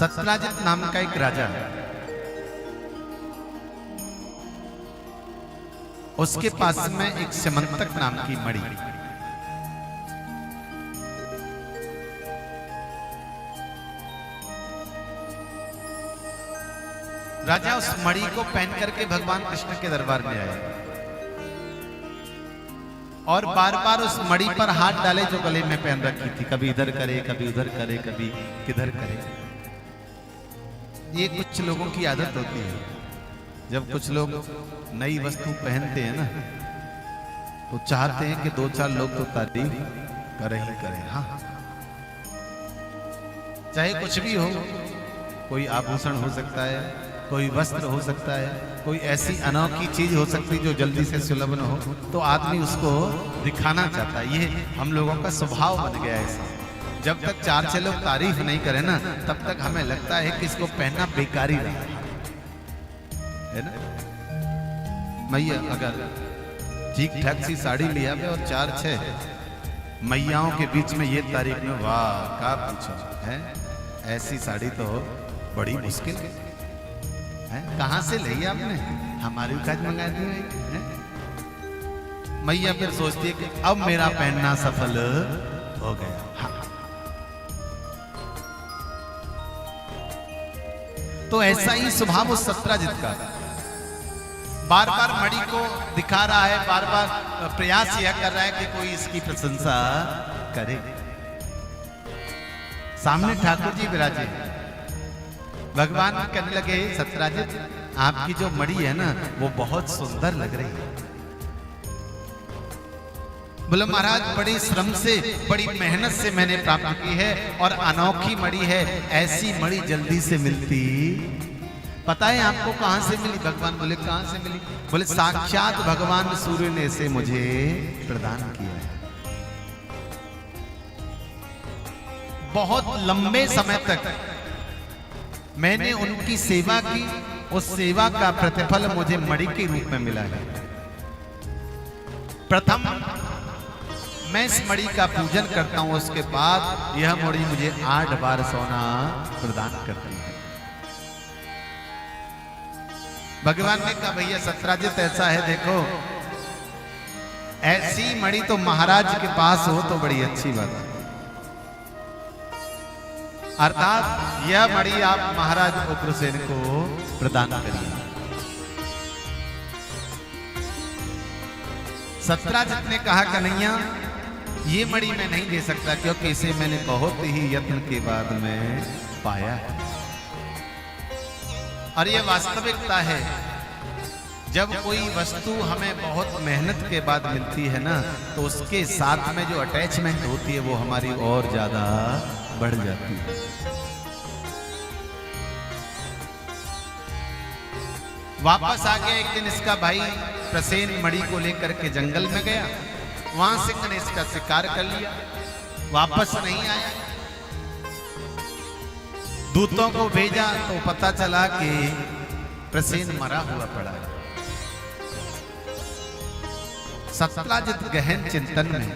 सत्राजित नाम का एक राजा, उसके पास में एक समंतक नाम की मणि, राजा उस मणि को पहन करके भगवान कृष्ण के दरबार में आया और बार बार उस मणि पर हाथ डाले जो गले में पहन रखी थी। कभी इधर करे, कभी उधर करे, कभी किधर करे। ये कुछ लोगों की आदत होती है, जब कुछ लोग नई वस्तु पहनते हैं ना तो चाहते हैं कि दो चार लोग तो तारीफ करें ही करें। हाँ, चाहे कुछ भी हो, कोई आभूषण हो सकता है, कोई वस्त्र हो सकता है, कोई ऐसी अनोखी चीज हो सकती है जो जल्दी से सुलभ न हो, तो आदमी उसको दिखाना चाहता है। ये हम लोगों का स्वभाव बन गया है ऐसा। जब तक चार छह लोग तारीफ नहीं करें ना, तब तक हमें लगता है कि इसको पहनना बेकारी रहा है ना। मैया अगर ठीक ठाक सी साड़ी लिया और चार छह मैयाओं के बीच में ये तारीफ में, वाह क्या पूछो है, ऐसी साड़ी तो बड़ी मुश्किल है, कहां से ली आपने, हमारी काज मंगा दी है। मैया फिर सोचती है कि अब मेरा पहनना सफल हो गया। हाँ। तो ऐसा ही स्वभाव उस सत्राजित का, बार बार मणि को दिखा रहा है, बार बार प्रयास यह कर रहा है कि कोई इसकी प्रशंसा करे। सामने ठाकुर जी विराजे, भगवान कहने लगे, सत्राजित आपकी जो मणि है ना वो बहुत सुंदर लग रही है। बोले महाराज बड़ी श्रम से, बड़ी मेहनत से मैंने प्राप्त की है और अनोखी मणि है, ऐसी मणि जल्दी से मिलती पता है आपको कहां से मिली? भगवान बोले कहां से मिली? बोले साक्षात भगवान सूर्य ने इसे मुझे प्रदान किया है। बहुत लंबे समय तक मैंने उनकी सेवा की, उस सेवा का प्रतिफल मुझे मणि के रूप में मिला है। प्रथम मैं इस मणि का पूजन करता हूं, उसके बाद यह मणि मुझे 8 बार सोना प्रदान करती है। भगवान ने कहा भैया सत्राजित ऐसा है, देखो ऐसी मणि तो महाराज के पास हो तो बड़ी अच्छी बात है, अर्थात यह मणि आप महाराज उग्रसेन को प्रदान करिए। सत्राजित ने कहा कन्हैया ये मणि मैं नहीं दे सकता, क्योंकि इसे मैंने बहुत ही यत्न के बाद में पाया है और ये वास्तविकता है। जब कोई वस्तु हमें बहुत मेहनत के बाद मिलती है ना, तो उसके साथ में जो अटैचमेंट होती है वो हमारी और ज्यादा बढ़ जाती है। वापस आ गया एक दिन इसका भाई प्रसेन मणि को लेकर के जंगल में गया, वहां सिंह ने इसका शिकार कर लिया, वापस नहीं आया। दूतों को भेजा तो पता चला कि प्रसेन मरा हुआ पड़ा है। सत्राजित गहन चिंतन में,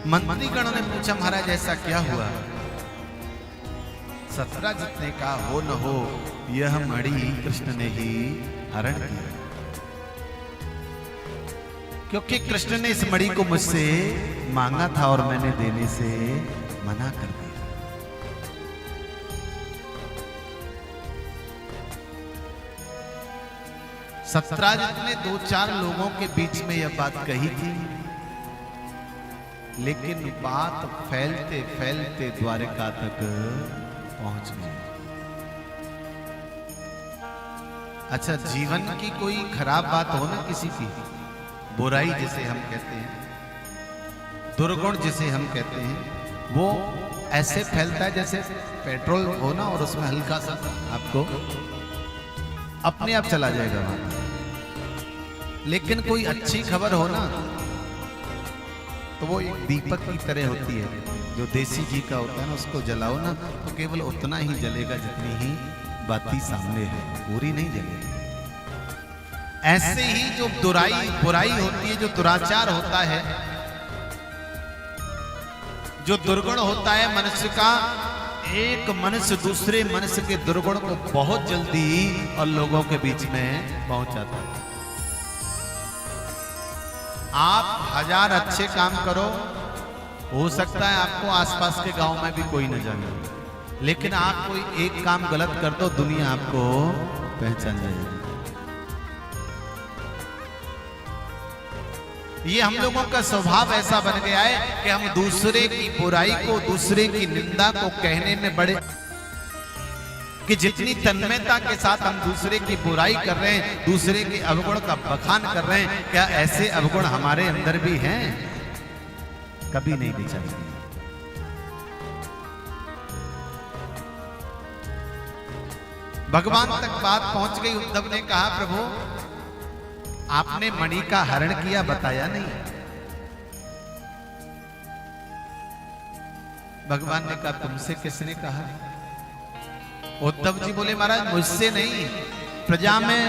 मंत्रीगणों ने पूछा महाराज ऐसा क्या हुआ? सत्राजित ने कहा हो न हो यह मणि कृष्ण ने ही हरण किया, क्योंकि कृष्ण ने इस मणि को मुझसे मांगा था और मैंने देने से मना कर दिया। सत्राजित ने 2-4 लोगों के बीच में यह बात कही थी, लेकिन बात फैलते फैलते द्वारिका तक पहुंच गई। अच्छा, जीवन की कोई खराब बात हो ना किसी की, बुराई जिसे हम कहते हैं, दुर्गुण जिसे हम कहते हैं, वो ऐसे फैलता है जैसे पेट्रोल हो ना और उसमें हल्का सा आपको अपने आप चला जाएगा वहां। लेकिन कोई अच्छी खबर हो ना तो वो एक दीपक की तरह होती है, जो देसी घी का होता है ना, उसको जलाओ ना तो केवल उतना ही जलेगा जितनी ही बाती सामने है, पूरी नहीं जलेगी। ऐसे ही जो बुराई होती है, जो दुराचार होता है, जो दुर्गुण होता है मनुष्य का, एक मनुष्य दूसरे मनुष्य के दुर्गुण को बहुत जल्दी और लोगों के बीच में पहुंच जाता है। आप 1000 अच्छे काम करो, हो सकता है आपको आसपास के गांव में भी कोई न जाने, लेकिन आप कोई एक काम गलत कर दो, दुनिया आपको पहचान जाएगी। ये हम लोगों का स्वभाव ऐसा बन गया है कि हम दूसरे की बुराई को, दूसरे की निंदा को कहने में बड़े, कि जितनी तन्मयता के साथ हम दूसरे की बुराई कर रहे हैं, दूसरे के अवगुण का बखान कर रहे हैं, क्या ऐसे अवगुण हमारे अंदर भी हैं? कभी नहीं विचार। भगवान तक बात पहुंच गई। उद्धव ने कहा, प्रभु आपने मणि का हरण किया, बताया नहीं। भगवान ने कहा, तुमसे किसने कहा? उद्धव जी बोले, महाराज मुझसे नहीं, प्रजा में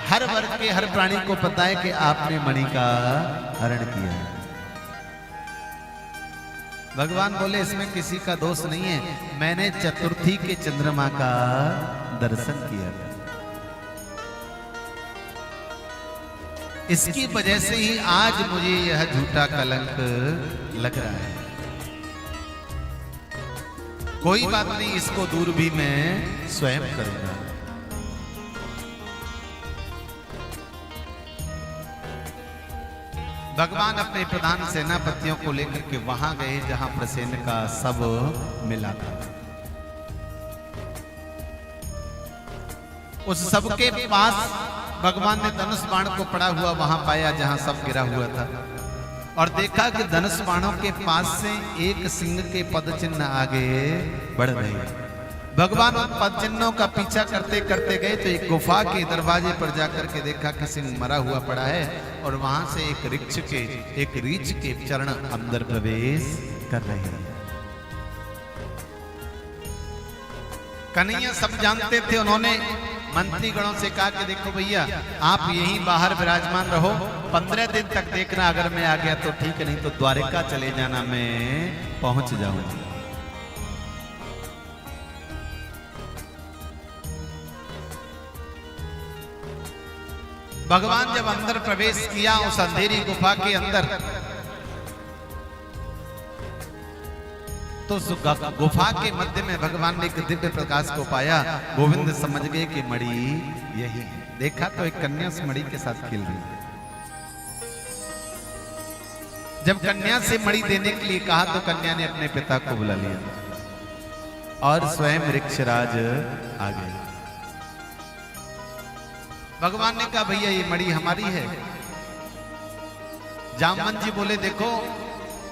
हर वर्ग के हर प्राणी को पता है कि आपने मणि का हरण किया है। भगवान बोले, इसमें किसी का दोष नहीं है, मैंने चतुर्थी के चंद्रमा का दर्शन किया था, इसकी वजह से ही आज मुझे यह झूठा कलंक लग रहा है। कोई बात नहीं, इसको दूर भी मैं स्वयं करूंगा। भगवान अपने प्रधान सेनापतियों को लेकर के वहां गए जहां प्रसेन का सब मिला था। उस सब के पास भगवान ने धनुष बाण को पड़ा हुआ वहां पाया जहां सब गिरा हुआ था, और देखा कि धनुष बाणों के पास से एक सिंह के पद चिन्ह आगे बढ़ रहे। भगवान उन पद चिन्हों का पीछा करते करते गए तो एक गुफा के दरवाजे पर जाकर के देखा कि सिंह मरा हुआ पड़ा है, और वहां से एक रीछ के चरण अंदर प्रवेश कर रहे हैं। कन्हैया सब जानते थे। उन्होंने मंत्री गणों से कहा कि देखो भैया, आप यहीं बाहर विराजमान रहो, 15 दिन तक देखना, अगर मैं आ गया तो ठीक है, नहीं तो द्वारिका चले जाना, मैं पहुंच जाऊंगा। भगवान जब अंदर प्रवेश किया उस अंधेरी गुफा के अंदर, तो उस गुफा के मध्य में भगवान ने एक दिव्य प्रकाश को पाया। गोविंद समझ गए कि मणि यही है। देखा तो एक कन्या उस मणि के साथ खेल रही। जब कन्या से मणि देने के लिए कहा तो कन्या ने अपने पिता को बुला लिया और स्वयं ऋक्षराज आ गए। भगवान ने कहा, भैया ये मणि हमारी है। जामवंत जी बोले, देखो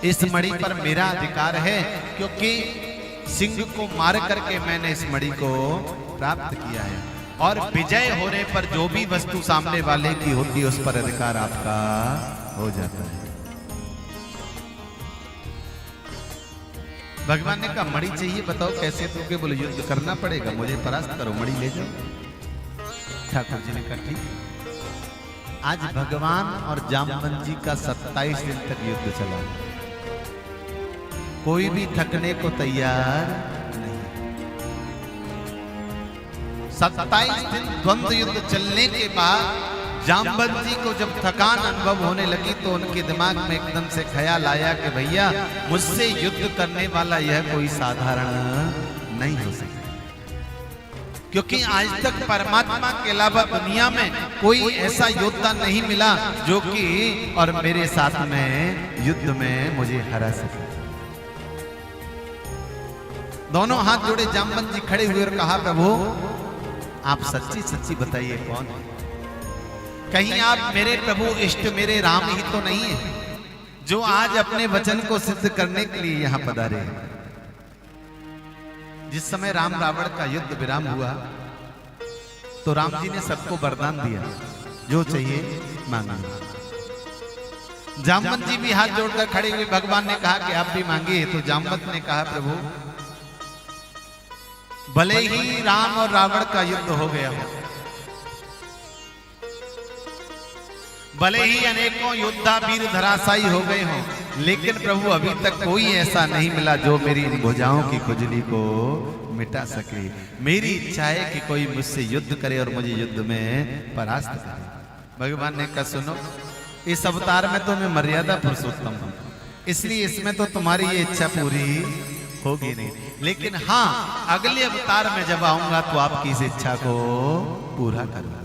इस मणि पर मेरा अधिकार है, क्योंकि सिंह को मार करके मैंने इस मणि को प्राप्त किया है, और विजय होने पर जो भी वस्तु सामने वाले की होती है उस पर अधिकार आपका हो जाता है। भगवान ने कहा, मणि चाहिए, बताओ कैसे दोगे? बोले, युद्ध करना पड़ेगा, मुझे परास्त करो, मणि ले जाओ। ठाकुर जी ने कहा, ठीक। आज भगवान और जामवंत जी का 27 दिन तक युद्ध चला, कोई भी थकने को तैयार नहीं। 27 दिन द्वंद्व युद्ध चलने के बाद जामवंत जी को जब थकान अनुभव होने लगी तो उनके दिमाग में एकदम से ख्याल आया कि भैया, मुझसे युद्ध करने वाला यह कोई साधारण नहीं हो सकता, क्योंकि आज तक परमात्मा के अलावा दुनिया में कोई ऐसा योद्धा नहीं मिला जो कि और मेरे साथ में युद्ध में मुझे हरा सके। दोनों हाथ जोड़े जामवंत जी खड़े हुए और कहा, प्रभु आप सच्ची सच्ची बताइए कौन है? कहीं आप मेरे प्रभु इष्ट मेरे राम ही तो नहीं है, जो आज अपने वचन को सिद्ध करने के लिए यहां पधारे हैं? जिस समय राम रावण का युद्ध विराम हुआ तो राम जी ने सबको वरदान दिया, जो चाहिए मांगा। जामवंत जी भी हाथ जोड़कर खड़े हुए। भगवान ने कहा कि आप भी मांगिए। तो जामवंत ने कहा, प्रभु भले ही राम और रावण का युद्ध हो गया हो, भले ही अनेकों योद्धा वीर धराशायी हो गए हों, लेकिन प्रभु अभी तक कोई ऐसा नहीं मिला जो मेरी इन भुजाओं की खुजली को मिटा सके। मेरी इच्छा है कि कोई मुझसे युद्ध करे और मुझे युद्ध में परास्त करे। भगवान ने कहा सुनो, इस अवतार में तो मैं मर्यादा पुरुषोत्तम हूं, इसलिए इसमें तो तुम्हारी ये इच्छा पूरी होगी नहीं, लेकिन हाँ अगले अवतार में जब आऊंगा तो आपकी इस इच्छा को पूरा करूंगा।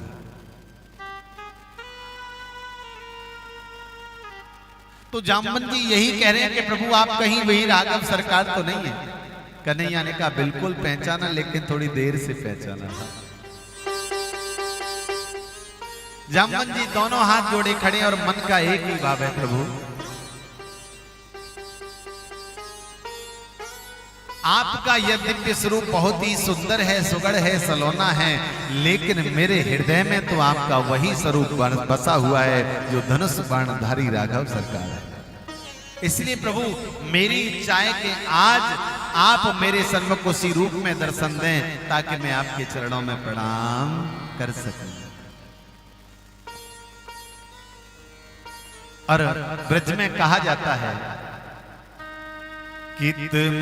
तो जामवंत जी यही कह रहे हैं कि प्रभु आप कहीं वही राघव सरकार तो नहीं है। कन्हैया ने कहा बिल्कुल पहचाना, लेकिन थोड़ी देर से पहचाना। जामवंत जी दोनों हाथ जोड़े खड़े और मन का एक ही भाव है, प्रभु आपका यह दिव्य स्वरूप बहुत ही सुंदर है, सुगढ़ है, सलोना है, लेकिन मेरे हृदय में तो आपका वही स्वरूप बसा हुआ है जो धनुष बाणधारी राघव सरकार है। इसलिए प्रभु मेरी इच्छा है कि आज आप मेरे सन्मुख उसी रूप में दर्शन दें ताकि मैं आपके चरणों में प्रणाम कर सकूं। और ब्रज में कहा जाता है कि तुम